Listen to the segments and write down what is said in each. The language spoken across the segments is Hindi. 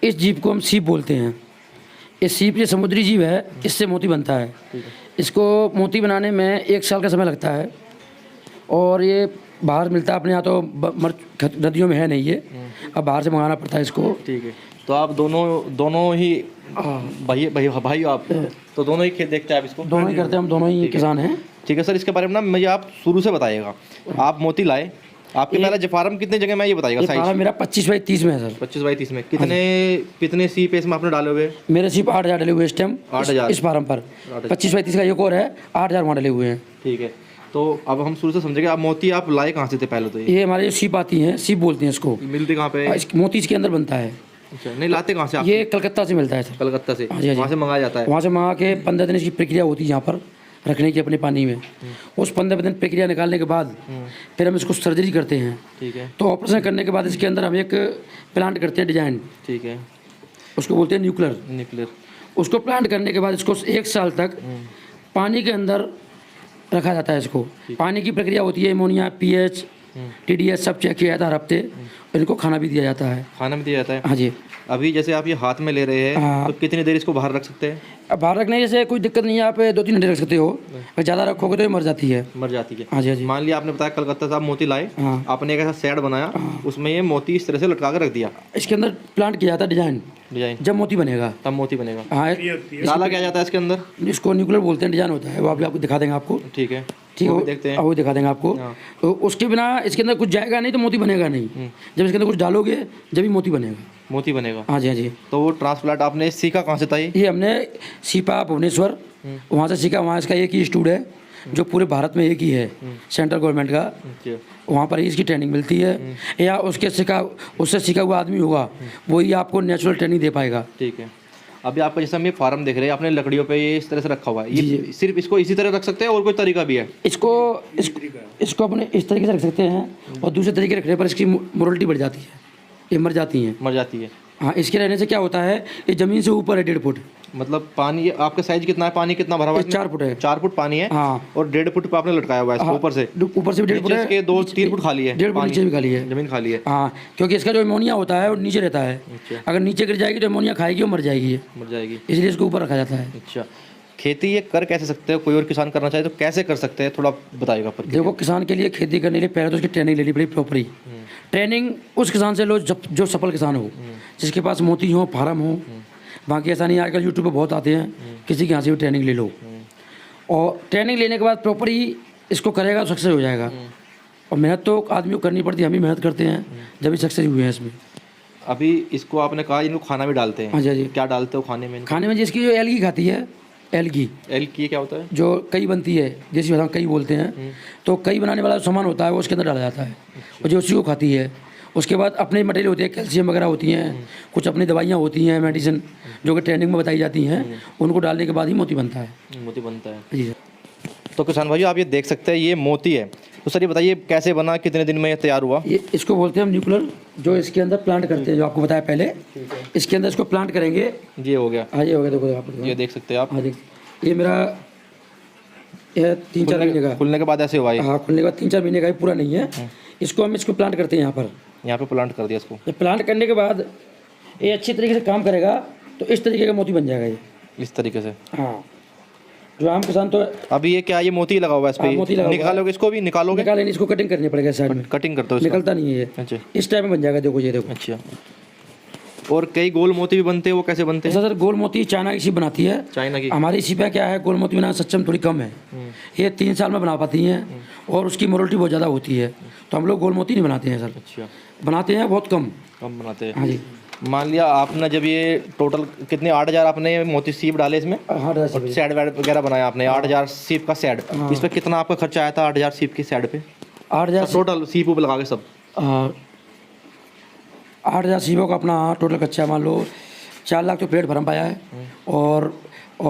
इस जीव को हम सीप बोलते हैं। ये सीप ये समुद्री जीव है, इससे मोती बनता है। इसको मोती बनाने में 1 साल का समय लगता है और ये बाहर मिलता है, अपने यहाँ तो नदियों में है नहीं ये, अब बाहर से मंगाना पड़ता है इसको। ठीक है, तो आप दोनों ही भाई आप तो दोनों ही खेत देखते हैं आप इसको? दोनों ही करते हैं, हम दोनों ही किसान हैं। ठीक है सर, इसके बारे में ना मुझे आप शुरू से बताइएगा। आप मोती लाए, आपके पहला फार्म कितने जगह में ये बताइएगा? साइज मेरा 25 बाई 30 में है सर। 25 बाई 30 में कितने सीप इसमें आपने डाले हुए? मेरे सीप 8,000 डले हुए इस टाइम 8,000 इस फार्म पर। 25 बाई 30 का एक और है, 8,000 वहाँ डले हुए हैं। ठीक है, तो अब हम शुरू से समझेंगे, आप मोती आप लाए कहाँ से थे पहले? तो ये हमारे सीप आती हैं, सीप बोलते हैं इसको। मिलती कहाँ पे? मोती इसके अंदर बनता है। अच्छा, नहीं लाते कहाँ से आप? ये कलकत्ता से मिलता है सर। कलकत्ता से? हाँ जी, वहाँ से मंगाया जाता है? वहाँ से मंगा के 15 दिन इसकी प्रक्रिया होती है यहाँ पर रखने की अपने पानी में। उस 15 दिन प्रक्रिया निकालने के बाद फिर हम इसको सर्जरी करते हैं। ठीक है, तो ऑपरेशन करने के बाद इसके अंदर हम एक प्लांट करते हैं डिजाइन। ठीक है, उसको बोलते हैं न्यूक्लियर। उसको प्लांट करने के बाद इसको 1 साल तक पानी के अंदर रखा जाता है। इसको पानी की प्रक्रिया होती है, अमोनिया, पीएच, टीडीएस सब चेक किया जाता है हर हफ्ते। इनको खाना भी दिया जाता है। खाना भी दिया जाता है? हाँ जी। अभी जैसे आप ये हाथ में ले रहे हैं, हाँ। तो कितनी देर इसको बाहर रख सकते हैं? अब बाहर रखने से कोई दिक्कत नहीं है, आप 2-3 घंटे रख सकते हो। अगर ज़्यादा रखोगे तो ये मर जाती है। मर जाती है? हाँ जी, हाँ जी। मान लिया आपने बताया कलकत्ता से आप मोती लाए, हाँ। आपने एक ऐसा सेट बनाया, उसमें ये मोती इस तरह से लटका कर रख दिया। इसके अंदर प्लांट किया जाता है डिजाइन, जब मोती बनेगा तब मोती बनेगा। हाँ, डाला क्या जाता है इसके अंदर? इसको न्यूक्लियर बोलते हैं, डिजाइन होता है, वो अभी आपको दिखा देंगे आपको। ठीक है, ठीक है, देखते हैं। वो दिखा देंगे आपको। तो उसके बिना इसके अंदर कुछ जाएगा नहीं तो मोती बनेगा नहीं। जब इसके अंदर कुछ डालोगे जब ही मोती बनेगा। मोती बनेगा? हाँ जी, हाँ जी। तो वो ट्रांसप्लांट आपने सीखा कहाँ से था? ये हमने सीपा भुवनेश्वर, वहाँ से सीखा। वहाँ इसका एक ही इंस्टीट्यूट है जो पूरे भारत में एक ही है, सेंट्रल गवर्नमेंट का। वहाँ पर ही इसकी ट्रेनिंग मिलती है, या उससे सीखा हुआ आदमी होगा वही आपको नेचुरल ट्रेनिंग दे पाएगा। ठीक है, अभी आपका जैसे हम ये फार्म देख रहे हैं, आपने लकड़ियों पे ये इस तरह से रखा हुआ है, ये सिर्फ इसको इसी तरह रख सकते हैं और कोई तरीका भी है? इसको अपने इस तरीके से रख सकते हैं, और दूसरे तरीके रखने पर इसकी मोरलिटी बढ़ जाती है, ये मर जाती है। हाँ, इसके रहने से क्या होता है, ये ज़मीन से ऊपर है 1.5 फुट। मतलब पानी आपका साइज कितना है? पानी कितना भरा हुआ है? 4 फुट है। 4 फुट पानी है। हाँ। और 1.5 फुट पे आपने लटकाया हुआ है इसको? ऊपर से भी 1.5 फुट है, इसके 2-3 फुट खाली है? 1.5 फुट नीचे भी खाली है, जमीन खाली है। हाँ, क्योंकि इसका जो अमोनिया होता है वो नीचे रहता है। अगर नीचे गिर जाएगी तो अमोनिया खाएगी और मर जाएगी, इसलिए इसको ऊपर रखा जाता है। अच्छा, खेती ये कर कैसे सकते हैं? कोई और किसान करना चाहे तो कैसे कर सकते हैं, थोड़ा बताइएगा। देखो, किसान के लिए खेती करने के लिए पहले तो उसकी ट्रेनिंग लेनी पड़ेगी प्रॉपरली। ट्रेनिंग उस किसान से लो जो सफल किसान हो, जिसके पास मोती हो, फार्म हो। बाकी ऐसा नहीं, आजकल यूट्यूब पे बहुत आते हैं, किसी के यहाँ से भी ट्रेनिंग ले लो। और ट्रेनिंग लेने के बाद प्रॉपर ही इसको करेगा तो सक्सेस हो जाएगा। और मेहनत तो आदमी को करनी पड़ती है, हम भी मेहनत करते हैं जब भी सक्सेस हुए हैं इसमें। अभी इसको आपने कहा इनको खाना भी डालते हैं? हाँ जी, क्या डालते हो खाने में? खाने में जिसकी जो एलगी खाती है, एलगी क्या होता है? जो कई बनती है, जैसी भाषा में कई बोलते हैं, तो कई बनाने वाला सामान होता है वो उसके अंदर डाला जाता है, और जो उसी को खाती है। उसके बाद अपने मटेरियल होते हैं, कैल्शियम वगैरह होती हैं, कुछ अपनी दवाइयाँ होती हैं, मेडिसिन जो कि ट्रेनिंग में बताई जाती हैं, उनको डालने के बाद ही मोती बनता है। जी। तो किसान भाइयों, आप ये देख सकते हैं, ये मोती है। तो सर ये बताइए कैसे बना, कितने दिन में ये तैयार हुआ? ये इसको बोलते हैं हम न्यूक्लियर, जो इसके अंदर प्लांट करते हैं, जो आपको बताया पहले। इसके अंदर इसको प्लांट करेंगे। ये हो गया? हाँ, ये हो गया। देखो आप ये देख सकते हैं आप। हाँ, ये मेरा 3-4 महीने का। खुलने के बाद ऐसे हुआ है? हाँ, खुलने के बाद 3-4 महीने का, पूरा नहीं है। इसको प्लांट करते हैं यहाँ पे प्लांट कर दिया इसको। प्लांट करने के बाद ये अच्छी तरीके से काम करेगा तो इस तरीके का मोती बन जाएगा ये, इस तरीके से। हाँ, जो आम किसान तो अभी ये क्या, ये मोती लगा हुआ है इस पे? मोती लगा निकालोगे इसको? भी निकालोगे? निकालेंगे, इसको कटिंग करनी पड़ेगा साइड में। कटिंग करते हो? निकलता नहीं है ये। अच्छा, इस टाइप में बन जाएगा। देखो, ये देखो। अच्छा, और कई गोल मोती भी बनते हैं, वो कैसे बनते हैं? सर, गोल मोती चाइना की सीप बनाती है। चाइना की? हमारी सीप क्या है, गोल मोती बनाना सक्षम थोड़ी कम है, ये 3 साल में बना पाती हैं, और उसकी मोरलिटी बहुत ज़्यादा होती है, तो हम लोग गोल मोती नहीं बनाते हैं सर। अच्छा, बनाते हैं बहुत कम बनाते हैं। हाँ जी। मान लिया आपने जब ये टोटल कितने 8,000 आपने मोती सीप डाले इसमें? हाँ, सेड वगैरह बनाया आपने? 8,000 सीप का सेड। इस पर कितना आपका खर्चा आया था 8,000 सीप की सेड पे? 8,000 टोटल सीप लगा के सब? 8,000 सीपों का अपना टोटल खर्चा मान लो 4 लाख तो पेड़ भरम पाया है, और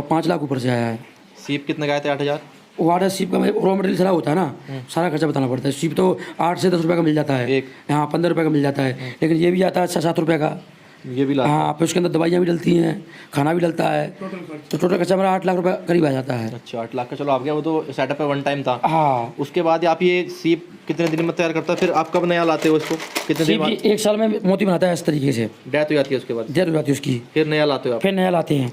5 लाख ऊपर से आया है। सीप कितने का आए थे? 8,000? वो 8,000 सीप का रॉ मटेरियल सारा होता है ना, सारा खर्चा बताना पड़ता है। सीप तो 8 से 10 रुपये का मिल जाता है, हाँ 15 रुपये का मिल जाता है, लेकिन ये भी आता है 7 रुपये का, ये भी लाते हाँ, फिर उसके अंदर दवाइयाँ भी डलती हैं, खाना भी डलता है, तो टोटल खर्चा मेरा 8 लाख रुपए करीब आ जाता है। अच्छा 8 लाख का चलो आप गया, वो तो सेटअप है, वन टाइम था। हाँ, उसके बाद आप ये सीप कितने दिन में तैयार करता है, फिर आप कब नया लाते हो इसको, कितने दिन बाद? 1 साल में मोती बनाता है इस तरीके से, डेथ हो जाती है उसके बाद, डेथ हो जाती है उसकी, फिर नया लाते हो आप? फिर नया लाते हैं,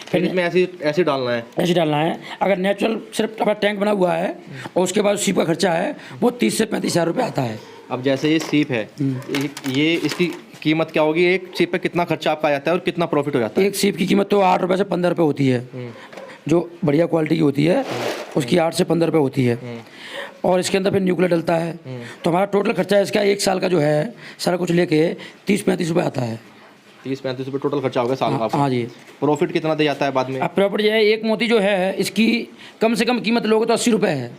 फिर इसमें ऐसे डालना है? ऐसे डालना है। अगर नेचुरल सिर्फ अपना टैंक बना हुआ है और उसके बाद सीप का खर्चा है वो 30 से 35 हज़ार रुपये आता है। अब जैसे ये सीप है, ये इसकी कीमत क्या होगी, एक सीप पे कितना खर्चा आपका आ जाता है और कितना प्रॉफिट हो जाता है? एक सीप की कीमत तो 8 रुपये से 15 रुपये होती है, जो बढ़िया क्वालिटी की होती है उसकी 8 से 15 रुपये होती है, और इसके अंदर फिर न्यूक्लियर डलता है। तो हमारा टोटल खर्चा इसका 1 साल का जो है सारा कुछ लेके 30-35 रुपये आता है। 30-35 रुपये टोटल खर्चा होगा साल का आपका। हाँ जी। प्रॉफिट कितना दे जाता है बाद में? अब प्रॉपर्टी जो है, एक मोती जो है इसकी कम से कम कीमत लोगे तो 80 रुपये है,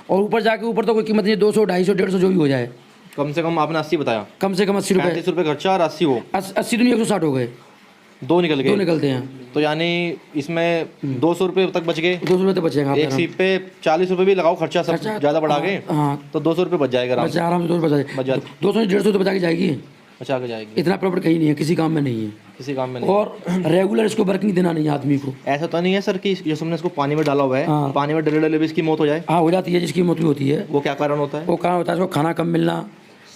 और ऊपर जाके ऊपर तो कोई कीमत नहीं, 200, 250, 150 जो भी हो जाए। कम से कम आपने 80 बताया, कम से कम 80 रुपये। 35 रुपये खर्चा और 80 वो 80 तो नहीं, 160 हो गए, दो निकल दो गए। निकलते हैं, तो यानी इसमें 200 रुपये तक बच गए। 200 रुपये तो बचेगा एक सीप पे 40 रुपये भी लगाओ खर्चा, सब खर्चा- ज़्यादा बढ़ा के, हाँ, तो 200 रुपये बच जाएगा आराम से। आराम से 200 बच बचा जाती। 200 150 तो बचा के जाएगी। बचा के जाएगी, इतना प्रॉफिट कहीं नहीं है, किसी काम में नहीं है, किसी काम में नहीं। और रेगुलर इसको वर्किंग देना नहीं है आदमी को। ऐसा तो नहीं है सर कि जैसे हमने इसको पानी में डाला हुआ है, हाँ। पानी में डले डले भी इसकी मौत हो जाए? हाँ, हो जाती है, जिसकी मौत भी होती है। वो क्या कारण होता है? वो कारण होता है इसको खाना कम मिलना,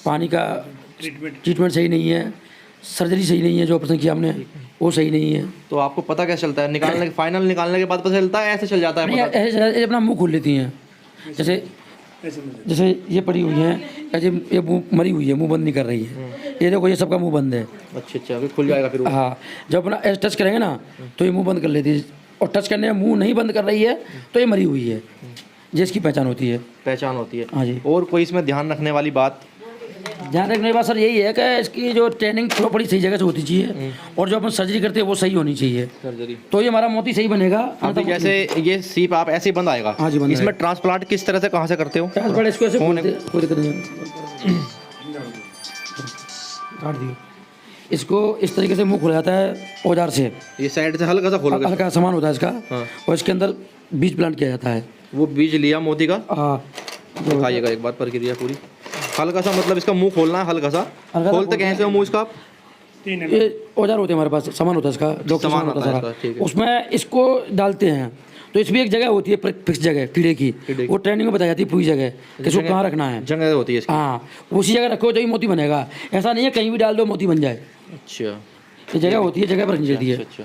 पानी का ट्रीटमेंट सही नहीं है, सर्जरी सही नहीं है, जो ऑपरेशन किया हमने वो सही नहीं है। तो आपको पता कैसे चलता है? निकालने के फाइनल निकालने के बाद पता चलता है, ऐसे चल जाता है नहीं, पता? ऐसे अपना मुंह खोल लेती हैं, जैसे जैसे ये पड़ी हुई हैं, ऐसे ये मुंह मरी हुई है, मुंह बंद नहीं कर रही है। ये देखो, ये सबका मुंह बंद है। अच्छा, अभी खुल जाएगा फिर वो। हाँ, जब अपना ऐसे टच करेंगे ना तो ये मुंह बंद कर लेती है, और टच करने में मुंह नहीं बंद कर रही है तो ये मरी हुई है, जिसकी पहचान होती है। पहचान होती है। हाँ जी। और कोई इसमें ध्यान रखने वाली बात? ध्यान रखने की बात सर यही है कि इसकी जो ट्रेनिंग प्रॉपर्ली सही जगह से होती चाहिए, और जो अपन सर्जरी करते हैं वो सही होनी चाहिए, सर्जरी। तो ये हमारा मोती सही बनेगा। अभी जैसे ये सीप आप ऐसे ही बंद आएगा? हाँ जी, बंद इसमें ट्रांसप्लांट किस तरह से, कहाँ से करते हो? ट्रांसप्लांट इसको ऐसे खोलते, कोई दिक्कत नहीं है। काट दियो इसको, इस तरीके से मुंह खुल जाता है औजार से, ये साइड से हल्का सा खोलोगे? हल्का सामान होता है इसका, हाँ। और इसके अंदर बीज प्लांट किया जाता है। वो बीज लिया मोती का, हाँ, दिखाइएगा एक बार प्रक्रिया पूरी। हल्का सा मतलब इसका मुंह खोलना है, हल्का सा खोलते कैसे हो मुंह इसका आप? ये औजार होते हैं हमारे पास, सामान होता है इसका, डॉक्टर सामान सामान होता होता है है इसका, ठीक सारा, है। उसमें इसको डालते हैं। तो इसमें एक जगह होती है फिक्स जगह कीड़े की, वो ट्रेनिंग में बताई जाती है पूरी जगह कि इसको कहाँ रखना है। जगह होती है इसकी? हाँ, उसी जगह रखो तो ही मोती बनेगा, ऐसा नहीं है कहीं भी डाल दो मोती बन जाए। अच्छा, ये जगह होती है, जगह पर नहीं रहती है। अच्छा।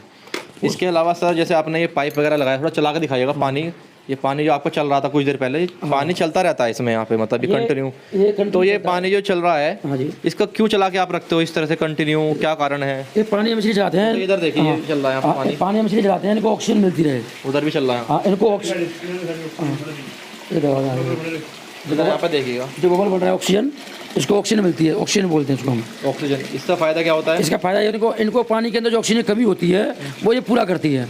इसके अलावा सर जैसे आपने ये पाइप वगैरह लगाया, थोड़ा चला के दिखाइएगा पानी। ये पानी जो आपको चल रहा था कुछ देर पहले, पानी चलता रहता है इसमें यहाँ पे, मतलब ये कंटिन्यू? तो ये पानी जो चल रहा है, हाँ जी, इसका क्यों चला के आप रखते हो इस तरह से कंटिन्यू, क्या कारण है? ये पानी में मछली चलाते हैं। तो इधर देखिए, ये चल रहा है यहाँ पे पानी, पानी में मछली चलाते हैं, इनको ऑक्सीजन मिलती रहे। उधर भी चल रहा है। हाँ, इनको ऑक्सीजन, इधर यहाँ पे देखिएगा, जो बबल बन रहा है ऑक्सीजन, इसको ऑक्सीजन मिलती है, ऑक्सीजन बोलते हैं इसको हम। ऑक्सीजन। इसका फायदा क्या होता है? इसका फायदा ये, इनको पानी के अंदर जो ऑक्सीजन की कमी होती है वो ये पूरा करती है।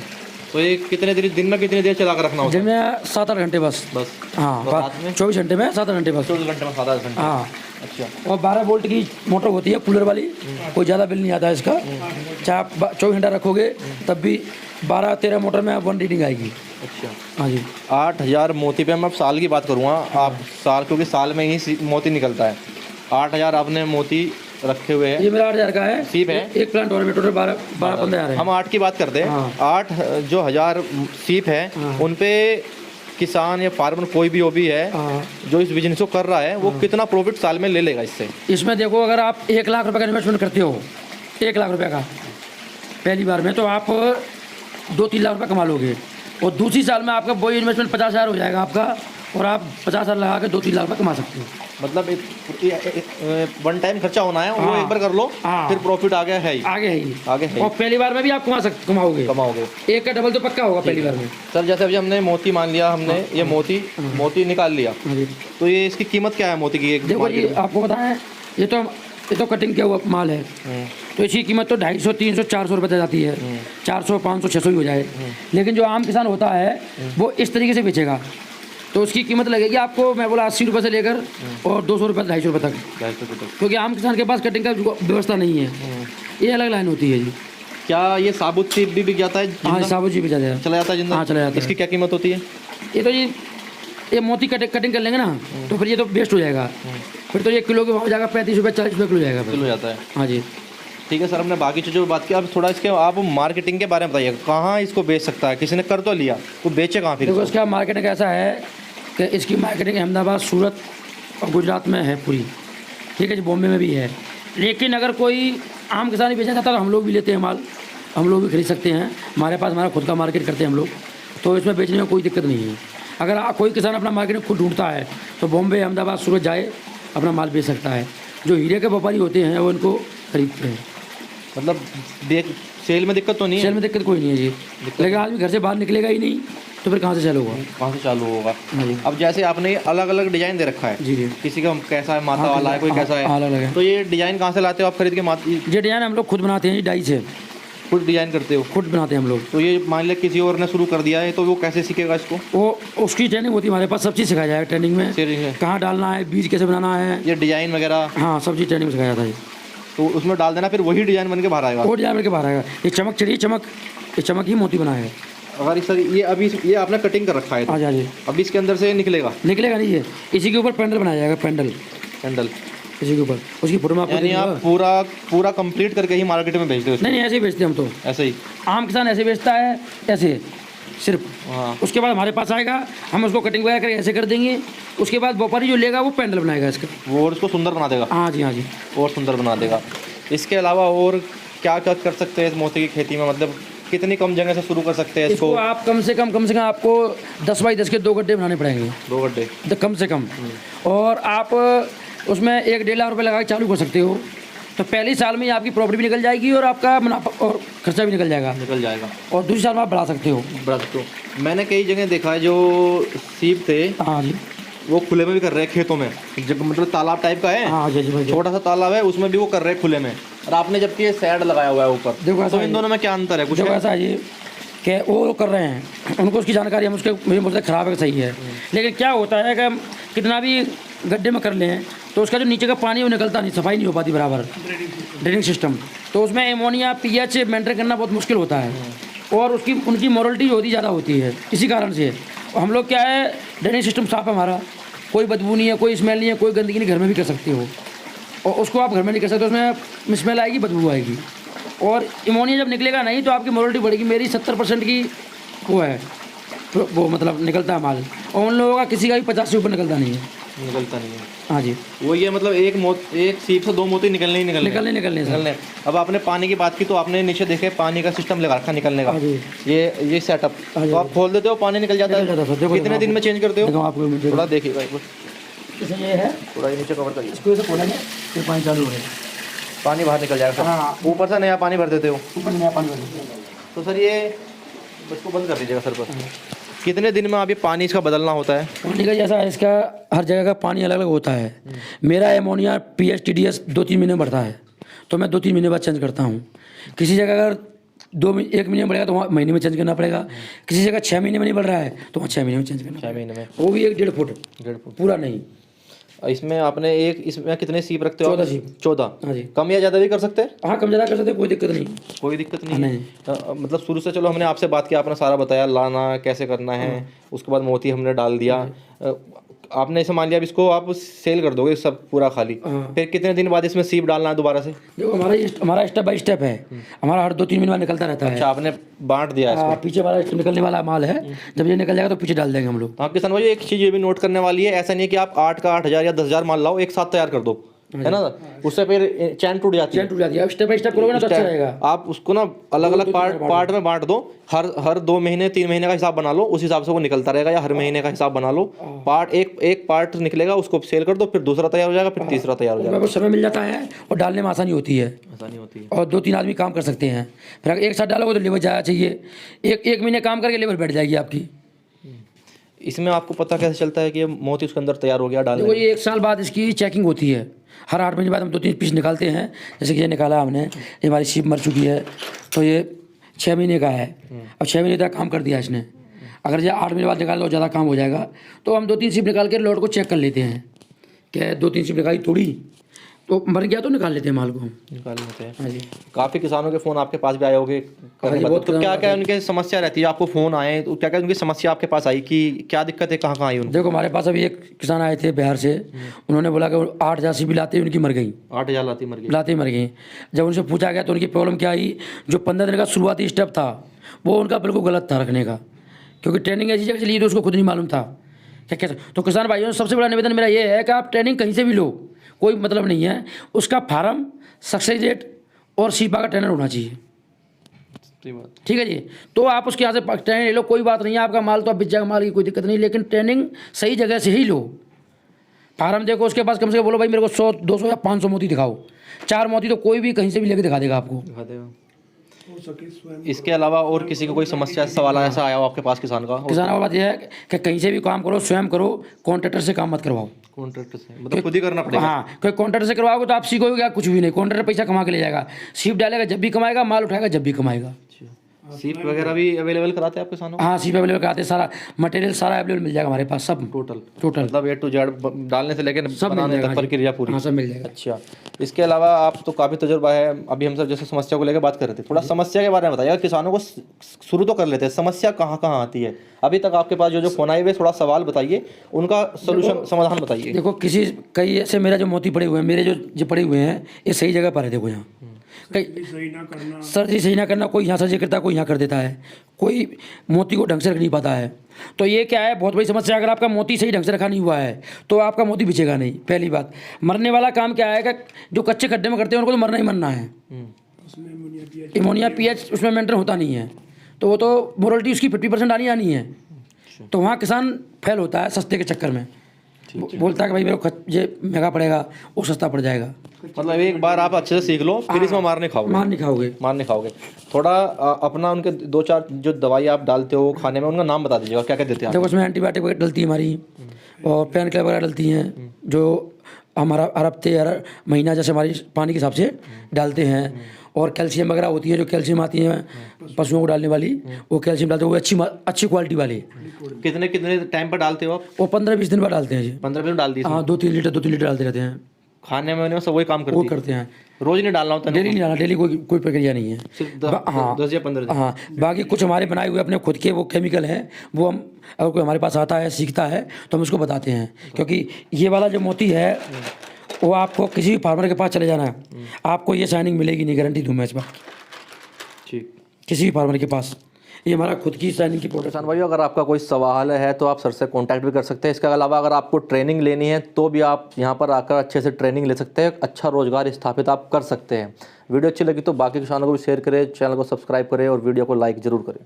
तो ये कितने देर, दिन में कितनी देर चला कर रखना होता है? दिन में 7-8 घंटे बस। हाँ, और रात में? 24 घंटे में 7-8 घंटे बस। 24 घंटे में 7-8 घंटे। हाँ, अच्छा। और 12 वोल्ट की मोटर होती है कूलर वाली, कोई ज़्यादा बिल नहीं आता है इसका। चाहे आप 24 घंटा रखोगे तब भी 12-13 मोटर में 1 रीडिंग आएगी। अच्छा। हाँ जी। 8000 मोती पे मैं अब साल की बात करूँगा आप, साल, क्योंकि साल में ही मोती निकलता है। 8000 आपने मोती रखे हुए हैं। ये मेरा 8000 का है, सीप है। एक प्लांट और में टोटल 12-15 हज़ार है। हम 8 की बात करते हैं। हाँ। 8 जो 1000 सीप है, हाँ। उन पे किसान या फार्मर कोई भी है हाँ, जो इस बिजनेस को कर रहा है, वो कितना प्रॉफिट साल में ले लेगा इससे? इसमें देखो, अगर आप 1 लाख रुपए का इन्वेस्टमेंट करते हो, 1 लाख रुपए का पहली बार में, तो आप 2-3 लाख रुपए कमा लोगे, और दूसरी साल में आपका वही इन्वेस्टमेंट 50,000 हो जाएगा आपका, और आप 50,000 लगा के 2-3 लाख रुपए कमा सकते हो। मतलब वन टाइम खर्चा होना है, वो हाँ। एक बार कर लो, हाँ। फिर प्रॉफिट आ गया है ही, आगे है ही, आगे है और ही। पहली बार में भी आप कमाओगे, कमाओगे। एक का डबल तो पक्का होगा पहली बार में। सर जैसे अभी हमने मोती मान लिया, हमने ये मोती निकाल लिया, हाँ जी। तो ये इसकी कीमत क्या है मोती की? एक देखो मार्केट ये में? आपको बताएं, ये तो कटिंग किया हुआ माल है, तो इसकी कीमत तो 250, 300, 400 रुपये तक जाती है। 400, 500, 600 ही हो जाए। लेकिन जो आम किसान होता है वो इस तरीके से बेचेगा, तो उसकी कीमत लगेगी आपको, मैं बोला 80 रुपये से लेकर और 200 रुपये, 250 रुपये तक, 250 रुपये तक। क्योंकि आम किसान के पास कटिंग का व्यवस्था नहीं है। ये अलग लाइन होती है जी। क्या ये साबुत सीप भी बिक जाता है? हाँ, जिंदा? साबुत जी बेचा जाए, चला जाता है जिंदा? हाँ, चला जाता है। इसकी क्या कीमत होती है? ये तो ये मोती कटिंग कर लेंगे ना, तो फिर ये तो वेस्ट हो जाएगा, फिर तो ये किलो के भाव जाएगा 35 रुपये, 40 रुपये किलो जाएगा फिर। किलो जाता है। हाँ जी। ठीक है सर, हमने बाकी चीज़ों की बात की, अब थोड़ा इसके आप मार्केटिंग के बारे में बताइए, कहाँ इसको बेच सकता है, किसी ने कर तो लिया, वो बेचे कहाँ फिर देखो इसको? इसका मार्केटिंग ऐसा है कि इसकी मार्केटिंग अहमदाबाद, सूरत और गुजरात में है पूरी, ठीक है जी, बॉम्बे में भी है। लेकिन अगर कोई आम किसान ही बेचना चाहता है तो हम लोग भी लेते हैं माल, हम लोग भी खरीद सकते हैं, हमारे पास हमारा खुद का मार्केट करते हैं हम लोग, तो इसमें बेचने में कोई दिक्कत नहीं है। अगर कोई किसान अपना मार्केट खुद ढूंढता है तो बॉम्बे, अहमदाबाद, सूरत जाए, अपना माल बेच सकता है। जो हीरे के व्यापारी होते हैं वो इनको खरीदते हैं। मतलब देख सेल में दिक्कत तो नहीं है? सेल में दिक्कत कोई नहीं है जी, लेकिन आदमी घर से बाहर निकलेगा ही नहीं तो फिर कहाँ से सेल होगा? कहाँ से चालू होगा? हाँ जी, अब जैसे आपने अलग अलग डिजाइन दे रखा है, जी जी, किसी का कैसा है, माता वाला है, कोई कैसा है, अलग अलग है। तो ये डिजाइन कहाँ से लाते हो आप खरीद के? ये डिजाइन हम लोग खुद बनाते हैं जी, डाई से खुद डिजाइन करते हो? खुद बनाते हैं हम लोग। तो ये मान लिया किसी और ने शुरू कर दिया है तो वो कैसे सीखेगा इसको? वो उसकी ट्रेनिंग होती है हमारे पास, सब चीज़ सिखाया जाएगा ट्रेनिंग में, सीखने है। कहाँ डालना है, बीज कैसे बनाना है, ये डिजाइन वगैरह हाँ सब चीज़ ट्रेनिंग में सिखाया जाता है। तो उसमें डाल देना, फिर वही डिजाइन बन के बाहर आएगा? वो डिजाइन के बाहर आएगा। ये चमक चढ़ी चमक, ये चमक ही मोती बनाएगा। अगर इस ये अभी ये आपने कटिंग कर रखा है आ तो जाइए, अभी इसके अंदर से निकलेगा निकलेगा नहीं, ये इसी के ऊपर पेंडल बनाया जाएगा, पेंडल हैंडल, इसी के ऊपर, उसकी फोटो में आपको यानी दे आप दूंगा। पूरा पूरा कंप्लीट करके ही मार्केट में भेजते हो इसको? नहीं ऐसे ही बेचते हैं हम तो, ऐसे ही? आम किसान ऐसे बेचता है, ऐसे सिर्फ। हाँ। उसके बाद हमारे पास आएगा, हम उसको कटिंग वगैरह करके ऐसे कर देंगे, उसके बाद व्यापारी जो लेगा वो पेंडल बनाएगा इसका। वो और उसको सुंदर बना देगा? हाँ जी, हाँ जी। और सुंदर बना देगा। इसके अलावा और क्या क्या कर सकते हैं इस मोती की खेती में? मतलब कितनी कम जगह से शुरू कर सकते हैं इसको इसको? आप कम से कम आपको 10 बाई 10 के 2 गड्ढे बनाने पड़ेंगे, 2 गड्ढे? कम से कम। और आप उसमें 1-1.5 लाख रुपये लगा के चालू कर सकते हो, तो पहले साल में ही आपकी प्रॉफिट भी निकल जाएगी और आपका मुनाफा और खर्चा भी निकल जाएगा, निकल जाएगा। और दूसरे साल में आप बढ़ा सकते हो। बड़ा तो मैंने कई जगह देखा है जो सीप थे हाँ जी, वो खुले में भी कर रहे हैं खेतों में, जब मतलब तालाब टाइप का है, हाँ जी जी भाई। छोटा सा तालाब है, उसमें भी वो कर रहे हैं खुले में, और आपने जबकि ये सैड लगाया हुआ है ऊपर। देखो ऐसा तो इन दोनों में क्या अंतर है? कुछ देखो है? ऐसा है जी कि वो कर रहे हैं, उनको उसकी जानकारी, हम उसके मुझे बोलते हैं ख़राब है कि सही है, लेकिन क्या होता है कि हम कितना भी गड्ढे में कर लें तो उसका जो नीचे का पानी वो निकलता नहीं, सफाई नहीं हो पाती बराबर, ड्रेनिंग सिस्टम, तो उसमें एमोनिया पीएच मेंटेन करना बहुत मुश्किल होता है, और उसकी उनकी मॉरलिटी होती ज़्यादा होती है, इसी कारण से। और हम लोग क्या है, ड्रेनिंग सिस्टम साफ है हमारा, कोई बदबू नहीं है, कोई स्मेल नहीं है, कोई गंदगी नहीं, घर में भी कर सकते हो, और उसको आप घर में नहीं कर सकते, उसमें स्मेल आएगी, बदबू आएगी, और इमोनिया जब निकलेगा नहीं तो आपकी मॉरलिटी बढ़ेगी। मेरी 70% की वो है, वो मतलब निकलता है माल, और उन लोगों का किसी का भी 50 से ऊपर निकलता नहीं है। निकलता नहीं है? हाँ जी, वो ये मतलब एक सीप से 2 मोती निकलने ही निकलने सर। अब आपने पानी की बात की तो आपने नीचे देखे पानी का सिस्टम लगा रखा निकलने का, हाँ जी, ये सेटअप, हाँ जी। तो आप खोल देते हो पानी निकल जाता निकल जाता है है? सर, देखो कितने दिन में चेंज करते देखो हो? आपको मुझे थोड़ा देखिएगा एक बार, जैसे ये है, थोड़ा ये नीचे कवर करिए, इसको ऐसे खोलेंगे फिर पानी चालू होगा। पानी बाहर निकल जाएगा। हाँ, ऊपर से नया पानी भर देते हो? ऊपर नया पानी भर देंगे। तो सर ये इसको बंद कर दीजिएगा सर पर। कितने दिन में आप ये पानी इसका बदलना होता है? पानी का जैसा है, इसका हर जगह का पानी अलग अलग होता है। मेरा एमोनिया पीएच TDS 2-3 महीने में बढ़ता है, तो मैं 2-3 महीने बाद चेंज करता हूँ। किसी जगह अगर 1 महीने में बढ़ेगा तो वहाँ महीने में चेंज करना पड़ेगा, किसी जगह 6 महीने में नहीं बढ़ रहा है तो वहाँ 6 महीने में चेंज करना 6 महीने में? वो भी 1-1.5 फुट, 1.5 फुट पूरा नहीं। इसमें आपने इसमें कितने सीप रखते हो? 14 सीप। 14? हाँ जी, कम या ज़्यादा भी कर सकते हैं? हाँ कम ज़्यादा कर सकते, कोई दिक्कत नहीं। कोई दिक्कत नहीं नहीं। है। मतलब शुरू से चलो हमने आपसे बात की, आपने सारा बताया लाना कैसे करना है, उसके बाद मोती हमने डाल दिया, आपने ऐसे मान लिया अब इसको आप सेल कर दोगे सब पूरा खाली, हाँ। फिर कितने दिन बाद इसमें सीप डालना है दोबारा से? देखो हमारा स्टेप बाय स्टेप है, हमारा हर 2-3 महीने बाद निकलता रहता है। अच्छा, आपने बांट दिया है इसको? पीछे वाला निकलने वाला माल है, जब ये निकल जाएगा तो पीछे डाल देंगे हम लोग। हाँ किसान भाई, एक चीज़ ये भी नोट करने वाली है, ऐसा नहीं है कि आप 8 का 8,000 या 10,000 माल लाओ एक साथ तैयार कर दो, है ना, उससे फिर चैन टूट जाती है। चैन टूट जाती है, स्टेप बाय स्टेप करोगे ना तो अच्छा रहेगा। आप उसको ना अलग अलग पार्ट में बांट दो, हर 2 महीने 3 महीने का हिसाब बना लो, उस हिसाब से वो निकलता रहेगा, या हर महीने का हिसाब बना लो। एक पार्ट निकलेगा उसको सेल कर दो, फिर दूसरा तैयार हो जाएगा, फिर तीसरा तैयार हो जाएगा। उसमें समय मिल जाता है और डालने में आसानी होती है, आसानी होती है, और 2-3 आदमी काम कर सकते हैं। फिर अगर एक साथ डालोगे तो लेबर जाना चाहिए, एक महीने काम करके लेबर बैठ जाएगी आपकी। इसमें आपको पता कैसे चलता है कि ये मोती उसके अंदर तैयार हो गया डालने? देखो ये 1 साल बाद इसकी चेकिंग होती है, हर 8 महीने बाद हम 2-3 पीस निकालते हैं। जैसे कि ये निकाला हमने, ये हमारी सीप मर चुकी है, तो ये 6 महीने का है, अब 6 महीने तक काम कर दिया इसने। अगर ये 8 महीने बाद निकाल लो ज़्यादा काम हो जाएगा, तो हम 2-3 सीप निकाल के लोड को चेक कर लेते हैं कि 2-3 सीप निकाली तोड़ी, तो मर गया तो निकाल लेते हैं माल को हम। निकाल लेते हैं। हाँ जी। काफ़ी किसानों के फ़ोन आपके पास भी आए होंगे करने जी, बाद। बहुत तो क्या किसान क्या उनके समस्या रहती है, आपको फ़ोन आए तो क्या क्या उनकी समस्या आपके पास आई कि क्या दिक्कत है, कहाँ कहाँ आई उनको? देखो हमारे पास अभी एक किसान आए थे बिहार से, उन्होंने बोला कि 8,000 सीबी लाते ही उनकी मर गई, 8,000 लाती मर गई। लाते ही मर गई। जब उनसे पूछा गया तो उनकी प्रॉब्लम क्या आई, जो 15 दिन का शुरुआती स्टेप था वो उनका बिल्कुल गलत था रखने का, क्योंकि ट्रेनिंग ऐसी जगह चली तो उसको खुद नहीं मालूम था क्या कैसे। तो किसान भाइयों सबसे बड़ा निवेदन मेरा ये है कि आप ट्रेनिंग कहीं से भी लो, कोई मतलब नहीं है, उसका फार्म, सक्सेस रेट और सीपा का ट्रेनर होना चाहिए। सही बात। ठीक है जी। तो आप उसके यहाँ से ट्रेनिंग ले लो, कोई बात नहीं है, आपका माल तो आप बेच जाएगा, माल की कोई दिक्कत नहीं, लेकिन ट्रेनिंग सही जगह से ही लो। फार्म देखो, उसके पास कम से कम बोलो भाई मेरे को 100, 200 या 500 मोती दिखाओ, 4 मोती तो कोई भी कहीं से भी लेके दिखा देगा आपको। दिखा देगा। इसके अलावा और किसी को कोई समस्या सवाल ऐसा आया हो आपके पास किसान का? किसान की बात यह है कि कहीं से भी काम करो, स्वयं करो, कॉन्ट्रैक्टर से काम मत करवाओ। कॉन्ट्रैक्टर से मतलब खुद ही करना पड़ेगा? हाँ, कोई कॉन्ट्रैक्टर से करवाओगे तो आप सीखोगे क्या, कुछ भी नहीं। कॉन्ट्रैक्टर पैसा कमा के ले जाएगा, सीप डालेगा जब भी कमाएगा, माल उठाएगा जब भी कमाएगा। सीप वगैरह भी अवेलेबल कराते हैं आप किसानों को? हाँ, सीप अवेलेबल कराते हैं, सारा मटेरियल सारा अवेलेबल मिल जाएगा हमारे पास, सब टोटल टोटल मतलब A to Z डालने से लेकर सब मिल बनाने जाएगा तक जी। प्रक्रिया पूरी? हाँ, सब मिल जाएगा। अच्छा, इसके अलावा आप तो काफ़ी तजुर्बा है, अभी हम सब जैसे समस्या को लेकर बात कर रहे थे, थोड़ा समस्या के बारे में बताइए। किसानों को शुरू तो कर लेते हैं, समस्या कहाँ कहाँ आती है? अभी तक आपके पास जो फोन आए हुए, थोड़ा सवाल बताइए, उनका सोल्यूशन समाधान बताइए। देखो कई ऐसे मेरा जो मोती पड़े हुए हैं, मेरे जो पड़े हुए हैं, ये सही जगह पर है। देखो यहाँ कई सर्जरी सही ना करना, कोई यहाँ सर्जरी करता है, कोई यहाँ कर देता है, कोई मोती को ढंग से रख नहीं पाता है। तो ये क्या है, बहुत बड़ी समस्या। अगर आपका मोती सही ढंग से रखा नहीं हुआ है तो आपका मोती बिचेगा नहीं। पहली बात, मरने वाला काम क्या है कि जो कच्चे खड्डे में करते हैं उनको तो मरना ही मरना है। अमोनिया पीएच उसमें मेंटेन होता नहीं है, तो वो तो मोरलिटी उसकी 50% आनी आनी है। तो वहाँ किसान फेल होता है सस्ते के चक्कर में, बोलता है कि भाई मेरे को ये महंगा पड़ेगा, वो सस्ता पड़ जाएगा। मतलब एक बार आप अच्छे से सीख लो, फिर इसमें मार नहीं खाओगे। थोड़ा अपना उनके 2-4 जो दवाई आप डालते हो खाने में, उनका नाम बता दीजिएगा, क्या क्या देते हैं आप? देखो उसमें एंटीबायोटिक वगैरह डलती है हमारी, और पेन किलर वगैरह डलती हैं, जो हमारा हर हफ्ते हर महीना जैसे हमारी पानी के हिसाब से डालते हैं। और कैल्शियम वगैरह होती है, जो कैल्शियम आती है पशुओं को डालने वाली, वो कैल्शियम डालते हैं, वो अच्छी क्वालिटी वाली। कितने कितने टाइम पर डालते हो आप? वो 15-20 दिन बाद डालते हैं जी। 15 दिन डाल दी? हाँ, 2-3 लीटर डालते रहते हैं। खाने में सब वही काम वो करते हैं, रोज नहीं डालना होता? डेली नहीं डालना, डेली कोई प्रक्रिया नहीं है। सिर्फ हाँ 10 या 15 दिन? हाँ, बाकी कुछ हमारे बनाए हुए अपने खुद के वो केमिकल हैं, वो हम अगर कोई हमारे पास आता है सीखता है तो हम उसको बताते हैं। क्योंकि ये वाला जो मोती है वो आपको किसी भी फार्मर के पास चले जाना है, आपको ये शाइनिंग मिलेगी नहीं, गारंटी दूँ मैं इस बार। ठीक, किसी भी फार्मर के पास, ये हमारा खुद की शाइनिंग की प्रोडक्ट। किसान भाइयों, अगर आपका कोई सवाल है तो आप सर से कांटेक्ट भी कर सकते हैं। इसके अलावा अगर आपको ट्रेनिंग लेनी है तो भी आप यहाँ पर आकर अच्छे से ट्रेनिंग ले सकते हैं, अच्छा रोजगार स्थापित आप कर सकते हैं। वीडियो अच्छी लगी तो बाकी किसानों को भी शेयर करें, चैनल को सब्सक्राइब करें और वीडियो को लाइक ज़रूर करें।